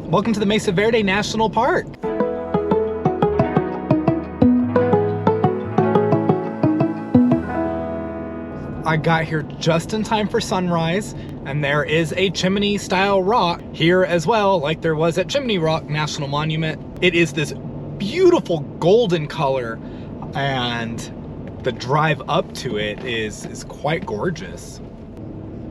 Welcome to the Mesa Verde National Park. I got here just in time for sunrise, and there is a chimney style rock here as well, like there was at Chimney Rock National Monument. It is this beautiful golden color, and the drive up to it is quite gorgeous.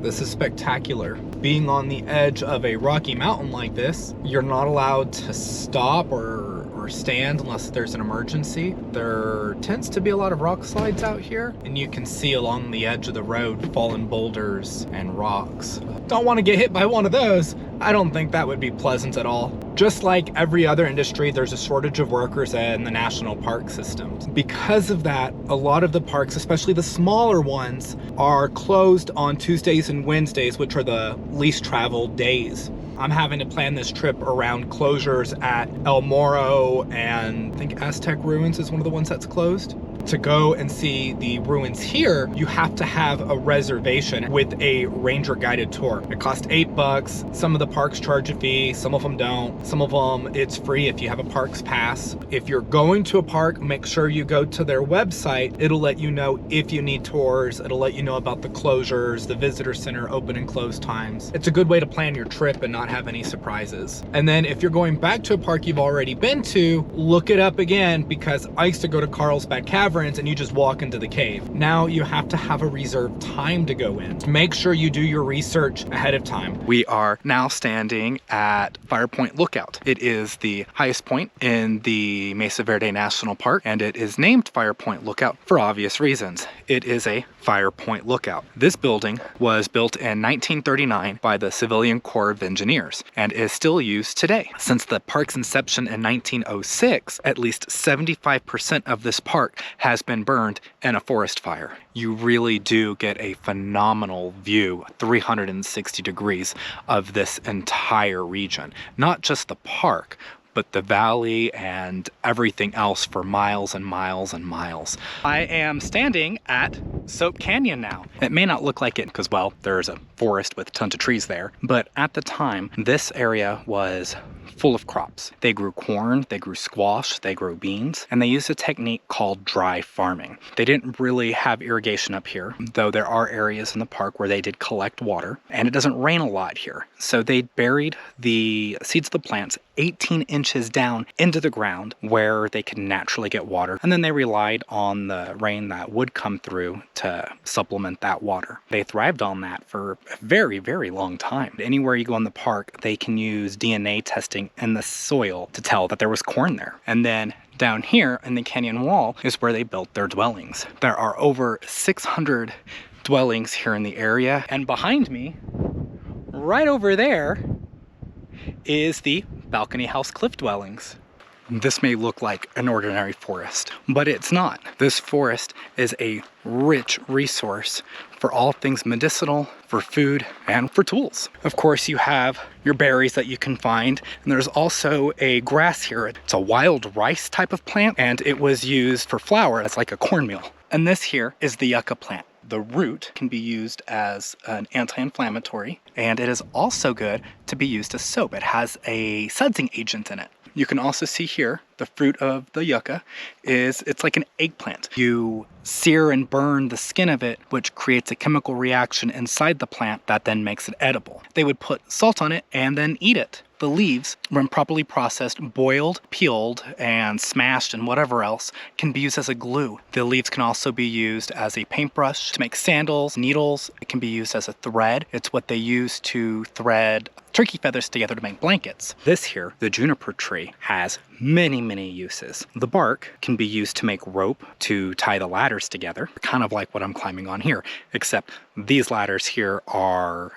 This is spectacular. Being on the edge of a rocky mountain like this, you're not allowed to stop or stand unless there's an emergency. There tends to be a lot of rock slides out here, and you can see along the edge of the road fallen boulders and rocks. Don't want to get hit by one of those. I don't think that would be pleasant at all. Just like every other industry, there's a shortage of workers in the national park system. Because of that, a lot of the parks, especially the smaller ones, are closed on Tuesdays and Wednesdays, which are the least traveled days. I'm having to plan this trip around closures at El Morro, and I think Aztec Ruins is one of the ones that's closed. To go and see the ruins here, you have to have a reservation with a ranger guided tour. It costs $8. Some of the parks charge a fee, some of them don't. Some of them it's free if you have a parks pass. If you're going to a park, make sure you go to their website. It'll let you know if you need tours. It'll let you know about the closures, the visitor center open and close times. It's a good way to plan your trip and not have any surprises. And then if you're going back to a park you've already been to, look it up again, because I used to go to Carlsbad Caverns and you just walk into the cave. Now you have to have a reserved time to go in. Make sure you do your research ahead of time. We are now standing at Fire Point Lookout. It is the highest point in the Mesa Verde National Park, and it is named Fire Point Lookout for obvious reasons. It is a Fire Point Lookout. This building was built in 1939 by the Civilian Corps of Engineers and is still used today. Since the park's inception in 1906, at least 75% of this park has been burned in a forest fire. You really do get a phenomenal view, 360 degrees, of this entire region. Not just the park, but the valley and everything else for miles and miles and miles. I am standing at Soap Canyon now. It may not look like it because, well, there's a forest with tons of trees there, but at the time, this area was full of crops. They grew corn, they grew squash, they grew beans, and they used a technique called dry farming. They didn't really have irrigation up here, though there are areas in the park where they did collect water, and it doesn't rain a lot here. So they buried the seeds of the plants 18 inches down into the ground where they could naturally get water, and then they relied on the rain that would come through to supplement that water. They thrived on that for a very, very long time. Anywhere you go in the park, they can use DNA testing in the soil to tell that there was corn there. And then down here in the canyon wall is where they built their dwellings. There are over 600 dwellings here in the area, and behind me, right over there, is the balcony house cliff dwellings. This may look like an ordinary forest, but it's not. This forest is a rich resource for all things medicinal, for food, and for tools. Of course, you have your berries that you can find, and there's also a grass here. It's a wild rice type of plant, and it was used for flour. It's like a cornmeal. And this here is the yucca plant. The root can be used as an anti-inflammatory, and it is also good to be used as soap. It has a sudsing agent in it. You can also see here, the fruit of the yucca it's like an eggplant. You sear and burn the skin of it, which creates a chemical reaction inside the plant that then makes it edible. They would put salt on it and then eat it. The leaves, when properly processed, boiled, peeled, and smashed and whatever else, can be used as a glue. The leaves can also be used as a paintbrush to make sandals, needles. It can be used as a thread. It's what they use to thread turkey feathers together to make blankets. This here, the juniper tree, has many, many uses. The bark can be used to make rope to tie the ladders together, kind of like what I'm climbing on here, except these ladders here are,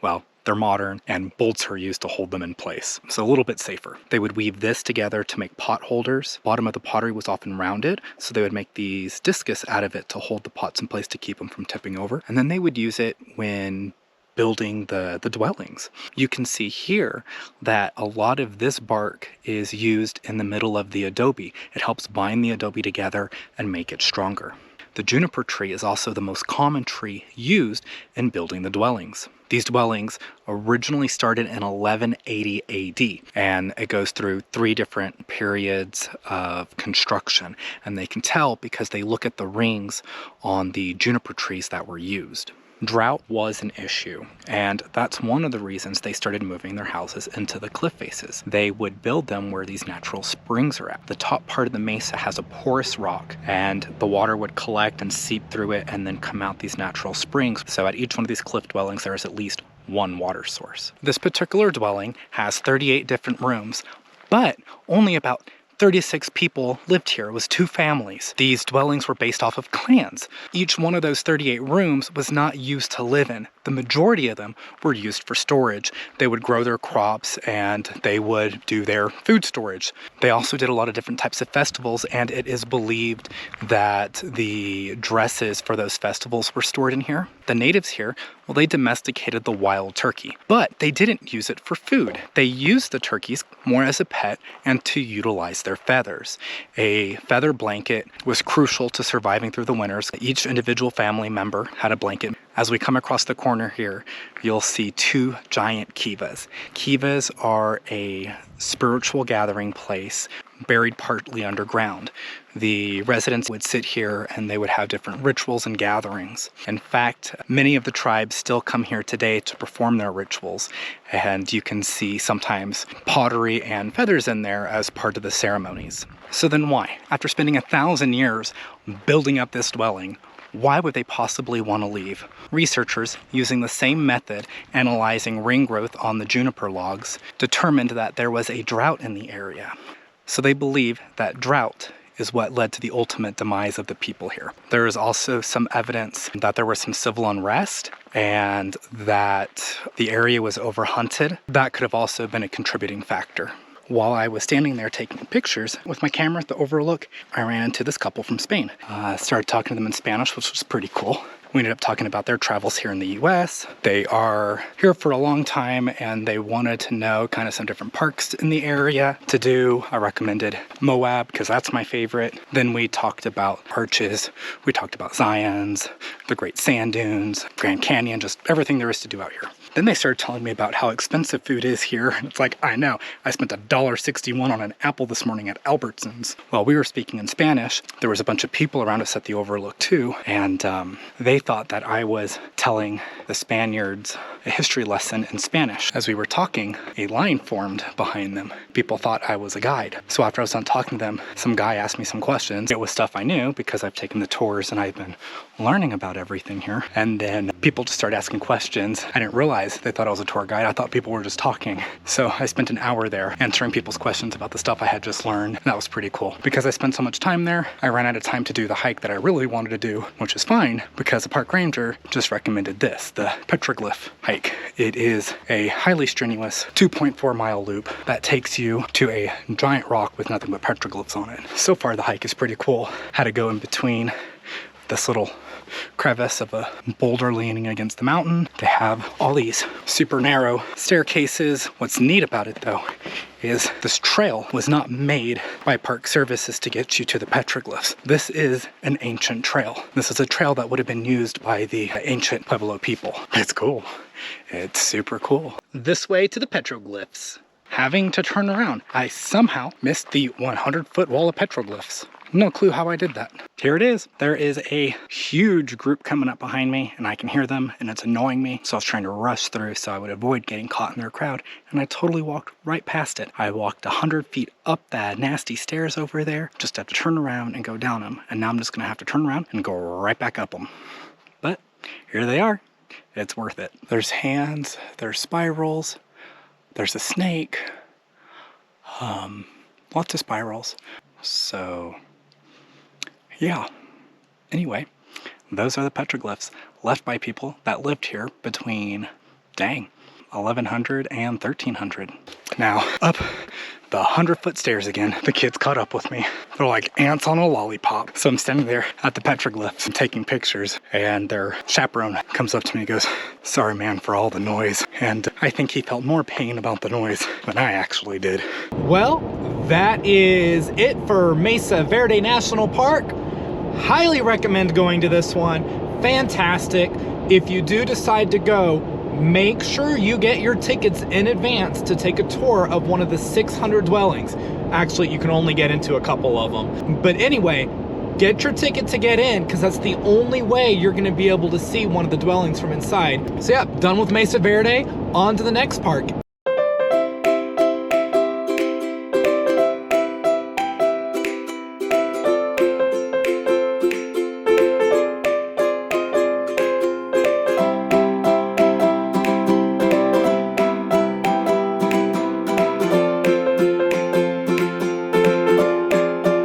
well, they're modern, and bolts are used to hold them in place. So a little bit safer. They would weave this together to make pot holders. Bottom of the pottery was often rounded, so they would make these discus out of it to hold the pots in place to keep them from tipping over. And then they would use it when building the dwellings. You can see here that a lot of this bark is used in the middle of the adobe. It helps bind the adobe together and make it stronger. The juniper tree is also the most common tree used in building the dwellings. These dwellings originally started in 1180 AD, and it goes through 3 different periods of construction. And they can tell because they look at the rings on the juniper trees that were used. Drought was an issue, and that's one of the reasons they started moving their houses into the cliff faces. They would build them where these natural springs are at. The top part of the mesa has a porous rock, and the water would collect and seep through it and then come out these natural springs. So at each one of these cliff dwellings, there is at least one water source. This particular dwelling has 38 different rooms, but only about 36 people lived here. It was 2 families. These dwellings were based off of clans. Each one of those 38 rooms was not used to live in. The majority of them were used for storage. They would grow their crops and they would do their food storage. They also did a lot of different types of festivals, and it is believed that the dresses for those festivals were stored in here. The natives here, well, they domesticated the wild turkey, but they didn't use it for food. They used the turkeys more as a pet and to utilize their feathers. A feather blanket was crucial to surviving through the winters. Each individual family member had a blanket. As we come across the corner here, you'll see 2 giant kivas. Kivas are a spiritual gathering place buried partly underground. The residents would sit here and they would have different rituals and gatherings. In fact, many of the tribes still come here today to perform their rituals, and you can see sometimes pottery and feathers in there as part of the ceremonies. So then why? After spending 1,000 years building up this dwelling, why would they possibly want to leave? Researchers, using the same method, analyzing ring growth on the juniper logs, determined that there was a drought in the area. So they believe that drought is what led to the ultimate demise of the people here. There is also some evidence that there was some civil unrest and that the area was overhunted. That could have also been a contributing factor. While I was standing there taking pictures with my camera at the overlook, I ran into this couple from Spain. I started talking to them in Spanish, which was pretty cool. We ended up talking about their travels here in the US. They are here for a long time and they wanted to know kind of some different parks in the area to do. I recommended Moab because that's my favorite. Then we talked about Arches. We talked about Zions, the Great Sand Dunes, Grand Canyon, just everything there is to do out here. Then they started telling me about how expensive food is here. And it's like, I know, I spent $1.61 on an apple this morning at Albertsons. While we were speaking in Spanish, there was a bunch of people around us at the overlook too. And they thought that I was telling the Spaniards a history lesson in Spanish. As we were talking, a line formed behind them. People thought I was a guide. So after I was done talking to them, some guy asked me some questions. It was stuff I knew because I've taken the tours and I've been learning about everything here. And then people just started asking questions. I didn't realize they thought I was a tour guide. I thought people were just talking. So I spent an hour there answering people's questions about the stuff I had just learned. And that was pretty cool. Because I spent so much time there, I ran out of time to do the hike that I really wanted to do, which is fine because the park ranger just recommended this, the petroglyph hike. It is a highly strenuous 2.4 mile loop that takes you to a giant rock with nothing but petroglyphs on it. So far the hike is pretty cool. Had to go in between this little crevice of a boulder leaning against the mountain. They have all these super narrow staircases. What's neat about it though is this trail was not made by park services to get you to the petroglyphs. This is an ancient trail. This is a trail that would have been used by the ancient Pueblo people. It's cool. It's super cool. This way to the petroglyphs. Having to turn around, I somehow missed the 100-foot wall of petroglyphs. No clue how I did that. Here it is. There is a huge group coming up behind me and I can hear them and it's annoying me. So I was trying to rush through so I would avoid getting caught in their crowd. And I totally walked right past it. I walked 100 feet up that nasty stairs over there, just have to turn around and go down them. And now I'm just gonna have to turn around and go right back up them. But here they are. It's worth it. There's hands, there's spirals, there's a snake, lots of spirals. So yeah, anyway, those are the petroglyphs left by people that lived here between, 1100 and 1300. Now, up the 100-foot stairs again, the kids caught up with me. They're like ants on a lollipop. So I'm standing there at the petroglyphs and taking pictures, and their chaperone comes up to me and goes, "Sorry, man, for all the noise." And I think he felt more pain about the noise than I actually did. Well, that is it for Mesa Verde National Park. Highly recommend going to this one. Fantastic. If you do decide to go, make sure you get your tickets in advance to take a tour of one of the 600 dwellings. Actually, you can only get into a couple of them. But anyway, get your ticket to get in, because that's the only way you're going to be able to see one of the dwellings from inside. So yeah, done with Mesa Verde, on to the next park.